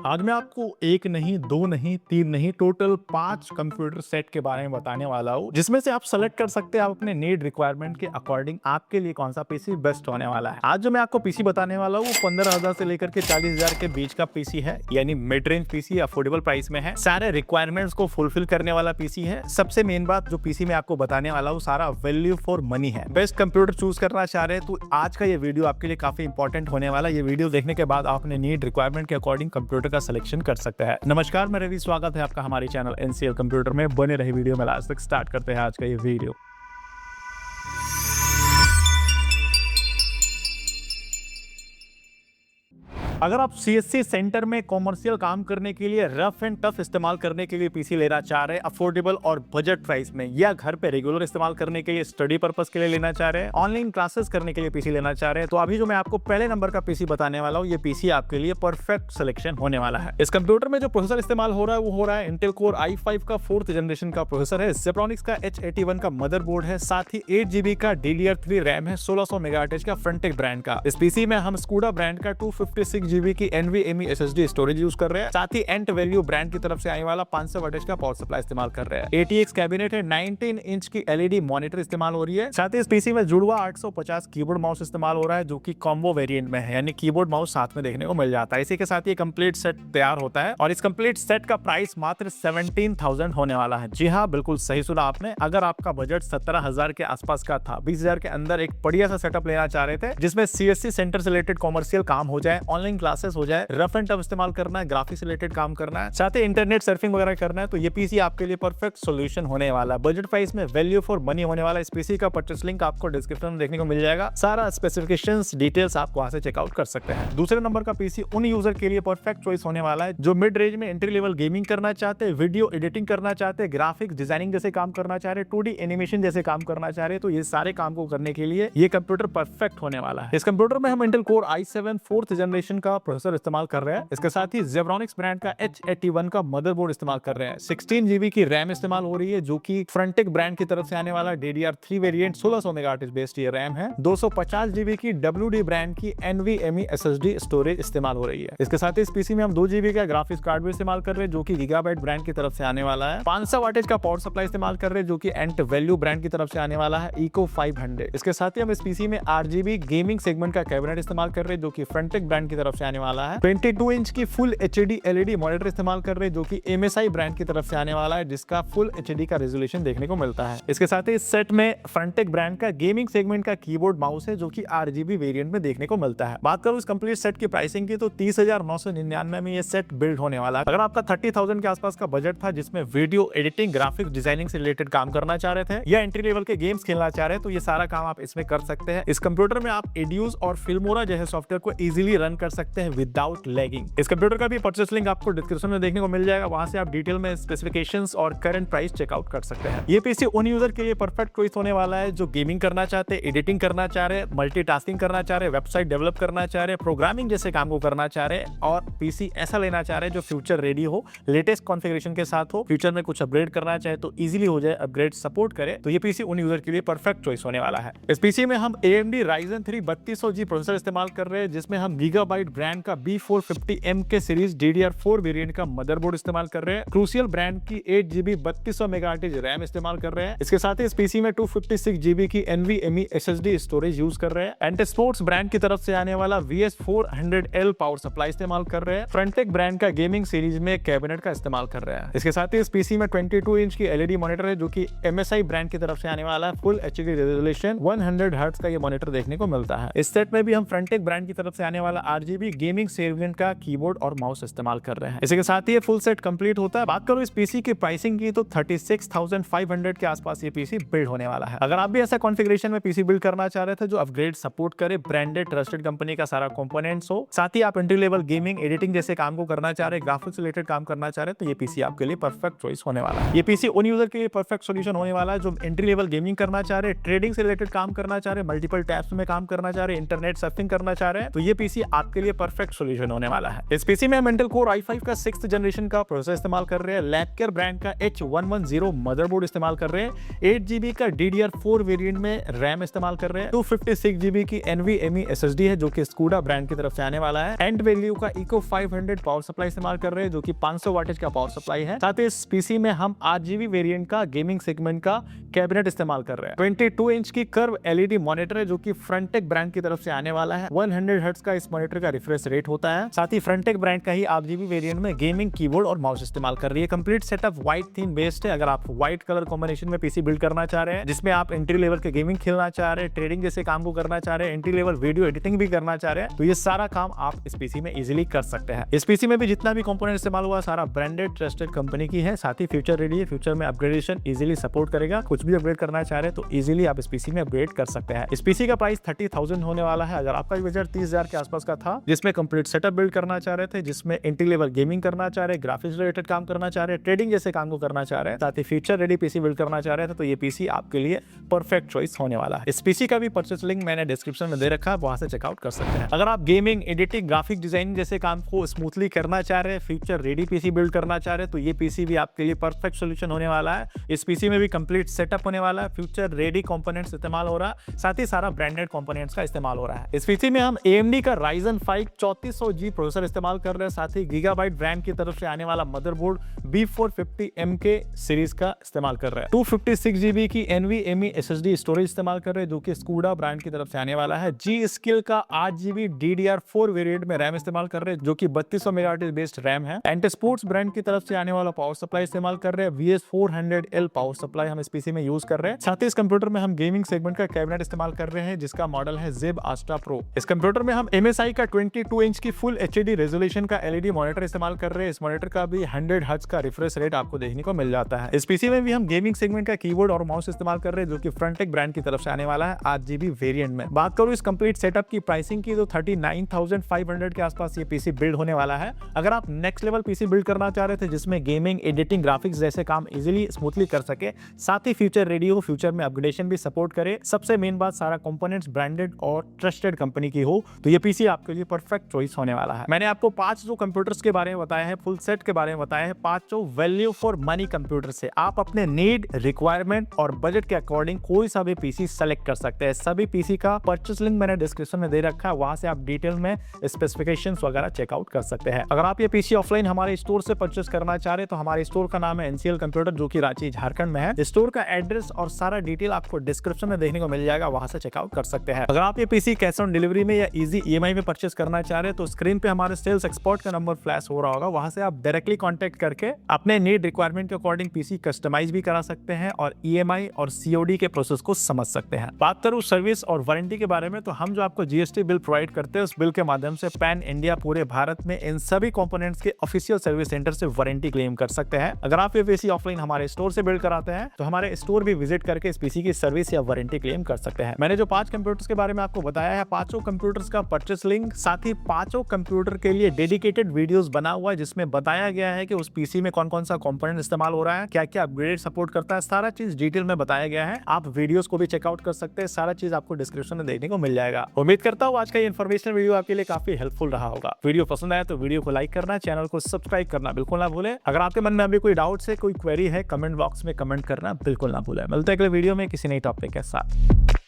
आज मैं आपको एक नहीं, दो नहीं, तीन नहीं, टोटल 5 कंप्यूटर सेट के बारे में बताने वाला हूँ, जिसमें से आप सेलेक्ट कर सकते हैं आप अपने नीड रिक्वायरमेंट के अकॉर्डिंग आपके लिए कौन सा पीसी बेस्ट होने वाला है। आज जो मैं आपको पीसी बताने वाला हूँ वो 15,000 से लेकर के 40,000 के बीच का पीसी है, यानी mid range PC affordable price में है। सारे रिक्वायरमेंट्स को फुलफिल करने वाला पीसी है। सबसे मेन बात जो पीसी में आपको बताने वाला हूँ सारा वैल्यू फॉर मनी है। बेस्ट कंप्यूटर चूज करना चाह रहे हैं तो आज का ये वीडियो आपके लिए काफी इंपॉर्टेंट होने वाला है। ये वीडियो देखने के बाद आप अपने नीड रिक्वायरमेंट के अकॉर्डिंग कंप्यूटर का सिलेक्शन कर सकते हैं। नमस्कार, मैं रवि, स्वागत है आपका हमारे चैनल एनसीएल कंप्यूटर में। बने रहे वीडियो में लास्ट तक। स्टार्ट करते हैं आज का ये वीडियो। अगर आप सीएससी सेंटर में कॉमर्शियल काम करने के लिए रफ एंड टफ इस्तेमाल करने के लिए पीसी लेना चाह रहे हैं अफोर्डेबल और बजट प्राइस में, या घर पे रेगुलर इस्तेमाल करने के लिए स्टडी पर्पस के लिए लेना चाह रहे हैं, ऑनलाइन क्लासेस करने के लिए पीसी लेना चाह रहे हैं, तो अभी जो मैं आपको पहले नंबर का पीसी बताने वाला हूँ ये पीसी आपके लिए परफेक्ट सिलेक्शन होने वाला है। इस कंप्यूटर में जो प्रोसेसर इस्तेमाल हो रहा है वो हो रहा है इंटेल कोर i5 का 4th जनरेशन का प्रोसेसर है। जेब्रॉनिक्स का H81 का मदरबोर्ड है, साथ ही 8GB का DDR3 रैम है, 1600 मेगाहर्ट्ज का फ्रंटेक ब्रांड का। इस पीसी में हम स्कूडा ब्रांड का 256GB की NVMe SSD स्टोरेज यूज कर रहे हैं, साथ ही एंट वैल्यू ब्रांड की तरफ से आने वाला 500 वाटेज का पावर सप्लाई इस्तेमाल कर रहे हैं। ATX कैबिनेट है, 19 इंच की LED मॉनिटर इस्तेमाल हो रही है, साथ ही इस पीसी में जुड़वा 850 कीबोर्ड माउस इस्तेमाल हो रहा है, जो कि कॉम्बो वेरिएंट में है, यानी कीबोर्ड माउस साथ में देखने को मिल जाता है। इसी के साथ ये कंप्लीट सेट तैयार होता है और इस कंप्लीट सेट का प्राइस मात्र 17,000 होने वाला है। जी हाँ, बिल्कुल सही सुना आपने। अगर आपका बजट 17,000 के आसपास का था, 20,000 के अंदर एक बढ़िया सा सेटअप लेना चाह रहे थे जिसमें सीएससी सेंटर से रिलेटेड कॉमर्शियल काम हो जाए, ऑनलाइन क्लासेस हो जाए, रफ एंड टफ इस्तेमाल करना है, ग्राफिक्स से रिलेटेड काम करना है, साथ ही इंटरनेट सर्फिंग वगैरह करना है, तो ये पीसी आपके लिए परफेक्ट सॉल्यूशन होने वाला है। बजट प्राइस में वैल्यू फॉर मनी होने वाला है। इस पीसी का परचेस लिंक आपको डिस्क्रिप्शन में देखने को मिल जाएगा। सारा स्पेसिफिकेशंस डिटेल्स आप वहां से चेकआउट कर सकते हैं। दूसरे नंबर का पीसी उन यूजर के लिए परफेक्ट चॉइस होने वाला है जो मिड रेंज में एंट्री लेवल गेमिंग करना चाहते हैं, वीडियो एडिटिंग करना चाहते हैं, ग्राफिक्स डिजाइनिंग जैसे काम करना चाह रहे हैं, 2D एनिमेशन जैसे काम करना चाह रहे हैं, तो ये सारे काम को करने के लिए ये कंप्यूटर परफेक्ट होने वाला है। इस कंप्यूटर में हम Intel core i7 4th generation का प्रोसेसर इस्तेमाल कर रहे हैं। इसके साथ ही जेब्रॉनिक्स ब्रांड का H81 का मदरबोर्ड इस्तेमाल कर रहे हैं। 16GB की रैम इस्तेमाल हो रही है, जो कि फ्रंटेक ब्रांड की तरफ से आने वाला DDR3 वेरिएंट 1600 मेगाहर्ट्ज बेस्ड ये रैम है। 250GB की WD ब्रांड की NVMe SSD स्टोरेज इस्तेमाल हो रही है। इसके साथ ही इस पीसी में हम 2GB का ग्राफिक्स कार्ड भी इस्तेमाल कर रहे हैं, जो कि गीगाबाइट ब्रांड की तरफ से आने वाला है। 500 वाटेज का पावर सप्लाई इस्तेमाल कर रहे हैं, जो कि एंट वैल्यू ब्रांड की तरफ से आने वाला है, Eco 500। इसके साथ ही हम इस पीसी में RGB गेमिंग सेगमेंट का कैबिनेट इस्तेमाल कर रहे हैं, जो कि फ्रंटेक ब्रांड की तरफ से आने वाला है। 22 इंच की फुल HD LED मॉनिटर इस्तेमाल कर रहे हैं, जो कि MSI ब्रांड की तरफ से आने वाला है, जिसका फुल HD का रेजोल्यूशन देखने को मिलता है। इसके साथ ही इस सेट में फ्रंटेक ब्रांड का गेमिंग सेगमेंट का कीबोर्ड माउस है, जो कि RGB वेरिएंट में देखने को मिलता है। बात करूं इस कंप्लीट सेट की प्राइसिंग की, तो 30,999 में ये सेट बिल्ड होने वाला है। अगर आपका 30,000 के आसपास का बजट था जिसमें वीडियो एडिटिंग, ग्राफिक्स डिजाइनिंग से रिलेटेड काम करना चाह रहे थे, या एंट्री लेवल के गेम्स खेलना चाह रहे हैं, तो ये सारा काम आप इसमें कर सकते हैं। इस कंप्यूटर में आप एड्यूज और फिल्मोरा जैसे सॉफ्टवेयर को इजीली रन कर सकते हैं विदाउट लैगिंग। इस कंप्यूटर का भी परचेस लिंक आपको डिस्क्रिप्शन में देखने को मिल जाएगा, वहां से आप डिटेल में स्पेसिफिकेशंस और करंट प्राइस चेकआउट कर सकते हैं। ये पीसी उन यूजर के लिए परफेक्ट चॉइस होने वाला है जो गेमिंग करना चाहते हैं, एडिटिंग करना चाह रहे हैं, मल्टीटास्किंग करना चाह रहे हैं, वेबसाइट डेवलप करना चाह रहे हैं, प्रोग्रामिंग जैसे काम को करना चाह रहे हैं, और पीसी ऐसा लेना चाह रहे हैं जो फ्यूचर रेडी हो, लेटेस्ट कॉन्फ़िगरेशन के साथ हो, फ्यूचर में कुछ अपग्रेड करना चाहे तो इजीली हो जाए, अपग्रेड सपोर्ट करे, तो ये पीसी उन यूजर के लिए परफेक्ट चॉइस होने वाला है। इस पीसी में हम AMD Ryzen 3 3200G प्रोसेसर इस्तेमाल कर रहे हैं, जिसमें हम गीगाबाइट ब्रांड का B450M के सीरीज DDR4 वेरिएंट का मदरबोर्ड इस्तेमाल कर रहे हैं, क्रूसियल ब्रांड की 8GB 3200 मेगाहर्ट्ज रैम इस्तेमाल कर रहे हैं। इसके साथ ही इस पीसी में 256GB की NVMe SSD स्टोरेज यूज कर रहे हैं। एंट स्पोर्ट्स ब्रांड की तरफ से आने वाला VS400L पावर सप्लाई इस्तेमाल कर रहे हैं। फ्रंटेक ब्रांड का गेमिंग सीरीज में कैबिनेट का इस्तेमाल कर रहे हैं। इसके साथ ही इस पीसी में 22 इंच की LED मॉनिटर है, जो कि MSI ब्रांड की तरफ से आने वाला है, फुल HD रेजोल्यूशन 100 हर्ट्ज का ये मॉनिटर देखने को मिलता है। इस सेट में भी हम फ्रंटेक ब्रांड की तरफ से आने वाला RGB गेमिंग सेगमेंट का कीबोर्ड और माउस इस्तेमाल कर रहे हैं। इसी के साथ ही ये फुल सेट कंप्लीट होता है। बात करूं इस पीसी की प्राइसिंग की, तो 36,500 के आसपास ये पीसी बिल्ड होने वाला है। अगर आप भी ऐसा कॉन्फ़िगरेशन में पीसी बिल्ड करना चाह रहे थे जो अपग्रेड सपोर्ट करे, ब्रांडेड ट्रस्टेड कंपनी का सारा कंपोनेंट्स हो, साथ ही आप एंट्री लेवल गेमिंग एडिटिंग जैसे काम को करना चाह रहे, ग्राफिक्स रिलेटेड काम करना चाह रहे, तो ये पीसी आपके लिए परफेक्ट चॉइस होने वाला है। ये पीसी उन यूजर के लिए परफेक्ट सॉल्यूशन होने वाला है जो एंट्री लेवल गेमिंग करना चाह रहे, ट्रेडिंग से रिलेटेड काम करना चाह रहे, मल्टीपल टैब्स में काम करना चाह रहे, इंटरनेट सर्फिंग करना चाह रहे हैं, तो ये पीसी आपके लिए लिए परफेक्ट सोल्यूशन होने वाला है। इस पीसी में हम इंटेल कोर i5 का 6th जनरेशन का प्रोसेसर इस्तेमाल कर रहे हैं, लैपकेयर ब्रांड का H110 मदरबोर्ड इस्तेमाल कर रहे हैं, 8GB का DDR4 वेरिएंट में रैम इस्तेमाल कर रहे हैं, 256GB की NVMe SSD है जो कि स्कूडा ब्रांड की तरफ से आने वाला है, एंड वैल्यू का इको 500 पावर सप्लाई इस्तेमाल कर रहे हैं जो कि 500 वाटेज का पावर सप्लाई है। साथ ही इस पीसी में हम 8GB वेरिएंट का गेमिंग सेगमेंट का कैबिनेट इस्तेमाल कर रहे हैं, 22 इंच की कर्व LED मॉनिटर है जो कि फ्रंटेक ब्रांड की तरफ से आने वाला है, 100 हर्ट्ज का इस मॉनिटर का रिफ्रेश रेट होता है। साथ ही फ्रंटेक ब्रांड का ही 8GB वेरिएंट में गेमिंग कीबोर्ड और माउस इस्तेमाल कर रही है। Complete setup white theme based है। अगर आप व्हाइट कलर कॉम्बिनेशन में पीसी बिल्ड करना चाह रहे हैं जिसमें आप एंट्री लेवल के गेमिंग खेलना चाह रहे हैं, ट्रेडिंग जैसे काम को करना चाह रहे हैं, एंट्री लेवल वीडियो एडिटिंग भी करना चाह रहे हैं, तो ये सारा काम आप इस पीसी में इजीली कर सकते हैं। इस पीसी में भी जितना भी कंपोनेंट इस्तेमाल हुआ सारा ब्रांडेड ट्रस्टेड कंपनी की है। साथ ही फ्यूचर रेडी है, फ्यूचर में अपग्रेडेशन इजीली सपोर्ट करेगा। कुछ भी अपग्रेड करना चाह रहे हैं तो इजीली आप इस पीसी में अपग्रेड कर सकते हैं। इस पीसी का प्राइस 30,000 होने वाला है। अगर आपका बजट 30,000 के आसपास का था जिसमें कंप्लीट सेटअप बिल्ड करना चाह रहे थे, जिसमें एंट्री लेवल गेमिंग करना चाह रहे हैं, ग्राफिक्स रिलेटेड काम करना चाह रहे हैं, ट्रेडिंग जैसे काम को करना चाह रहे हैं, साथ ही फ्यूचर रेडी पीसी बिल्ड करना चाह रहे थे, तो ये पीसी आपके लिए परफेक्ट चॉइस होने वाला है। इस पीसी का भी परचेस लिंक मैंने डिस्क्रिप्शन में दे रखा है, वहां से चेकआउट कर सकते हैं। अगर आप गेमिंग, एडिटिंग, ग्राफिक डिजाइनिंग जैसे काम को स्मूथली करना चाह रहे हैं, फ्यूचर रेडी पीसी बिल्ड करना चाह रहे हैं, तो ये पीसी भी आपके लिए परफेक्ट सोल्यूशन होने वाला है। इस पीसी में भी कंप्लीट सेटअप होने वाला है, फ्यूचर रेडी कंपोनेंट्स इस्तेमाल हो रहा है, साथ ही सारा ब्रांडेड कंपोनेंट्स का इस्तेमाल हो रहा है। इस पीसी में हम AMD का Ryzen 5 3400G प्रोसेसर इस्तेमाल कर रहे हैं, साथ ही गीगाबाइट ब्रांड की तरफ से आने वाला मदरबोर्ड B450MK सीरीज का इस्तेमाल कर रहे हैं, 256GB की NVMe SSD स्टोरेज इस्तेमाल कर रहे हैं जो कि स्कूडा ब्रांड की तरफ से आने वाला है, G-Skill का 8GB DDR4 वेरिएंट में रैम इस्तेमाल कर रहे हैं जो कि 3200 मेगाहर्ट्ज बेस्ड रैम है, एंटीस्पोर्ट्स ब्रांड की तरफ से आने वाला पावर सप्लाई इस्तेमाल कर रहे हैं, VS400L पावर सप्लाई हम इस पीसी में यूज कर रहे हैं। साथ ही इस कंप्यूटर में हम गेमिंग सेगमेंट का कैबिनेट इस्तेमाल कर रहे हैं जिसका मॉडल है ZIB Astra Pro। इस कंप्यूटर में हम MSI का 22 इंच की फुल HD रेजोल्यूशन का LED मॉनिटर इस्तेमाल कर रहे हैं। इस मॉनिटर का भी 100 हर्ट्ज का रिफ्रेश रेट आपको देखने को मिल जाता है। इस पीसी में भी हम गेमिंग सेगमेंट का कीबोर्ड और माउस इस्तेमाल कर रहे हैं जो कि फ्रंटेक ब्रांड की तरफ से आने वाला है 8GB वेरिएंट में। बात करूं इस कंप्लीट सेटअप की प्राइसिंग की तो 39,500 के आसपास ये पीसी बिल्ड होने वाला है। अगर आप नेक्स्ट लेवल पीसी बिल्ड करना चाह रहे थे जिसमें गेमिंग, एडिटिंग, ग्राफिक्स जैसे काम इजीली स्मूथली कर सके, साथ ही फ्यूचर रेडी हो, फ्यूचर में अपग्रेडेशन भी सपोर्ट करे, सबसे मेन बात सारा कंपोनेंट्स ब्रांडेड और ट्रस्टेड कंपनी की हो, तो ये पीसी आपके लिए परफेक्ट चॉइस होने वाला है। मैंने आपको 5 जो कंप्यूटर्स के बारे में बताया है, फुल सेट के बारे में बताया है, 5 वैल्यू फॉर मनी कंप्यूटर से आप अपने नीड, रिक्वायरमेंट और बजट के अकॉर्डिंग कोई सा भी पीसी सेलेक्ट कर सकते हैं। सभी पीसी का परचेस लिंक मैंने डिस्क्रिप्शन में दे रखा है, वहां से आप डिटेल में स्पेसिफिकेशंस वगैरह चेकआउट कर सकते हैं। अगर आप ये पीसी ऑफलाइन हमारे स्टोर से परचेस करना चाह रहे हैं तो हमारे स्टोर का नाम है NCL कंप्यूटर जो कि रांची झारखंड में है। स्टोर का एड्रेस और सारा डिटेल आपको डिस्क्रिप्शन में देखने को मिल जाएगा, वहां से चेकआउट कर सकते हैं। अगर आप ये पीसी कैश ऑन डिलीवरी में या इजी EMI में परचेस करना चाह रहे हैं तो स्क्रीन पे हमारे सेल्स एक्सपर्ट का नंबर फ्लैश हो रहा होगा, वहां से आप डायरेक्टली कांटेक्ट करके अपने नीड रिक्वायरमेंट के अकॉर्डिंग पीसी कस्टमाइज भी करा सकते हैं और EMI और COD के प्रोसेस को समझ सकते हैं। बात करूं सर्विस और वारंटी के बारे में तो हम जो आपको GST बिल प्रोवाइड करते हैं उस बिल के माध्यम से पैन इंडिया पूरे भारत में इन सभी कंपोनेंट्स के ऑफिशियल सर्विस सेंटर से वारंटी क्लेम कर सकते हैं। अगर आप ये पीसी ऑफलाइन हमारे स्टोर से बिल्ड कराते हैं तो हमारे स्टोर भी विजिट करके इस पीसी की सर्विस या वारंटी क्लेम कर सकते हैं। मैंने जो 5 कंप्यूटर्स के बारे में आपको बताया है, 5 कंप्यूटर्स का परचेस लिंक, साथ ही 5 कंप्यूटर के लिए डेडिकेटेड वीडियोस बना हुआ है जिसमें बताया गया है कि उस पीसी में कौन कौन सा कंपोनेंट इस्तेमाल हो रहा है, क्या क्या अपग्रेड सपोर्ट करता है, सारा चीज डिटेल में बताया गया है। आप वीडियोस को भी चेकआउट कर सकते हैं, सारा चीज आपको डिस्क्रिप्शन में देखने को मिल जाएगा। उम्मीद करता हूँ आज का ये इन्फॉर्मेशन वीडियो आपके लिए काफी हेल्पफुल रहा होगा। वीडियो पसंद आया तो वीडियो को लाइक करना, चैनल को सब्सक्राइब करना बिल्कुल ना भूलें। अगर आपके मन में अभी कोई डाउट है, कोई क्वेरी है, कमेंट बॉक्स में कमेंट करना बिल्कुल ना भूलें। मिलते हैं अगले वीडियो में किसी नई टॉपिक के साथ।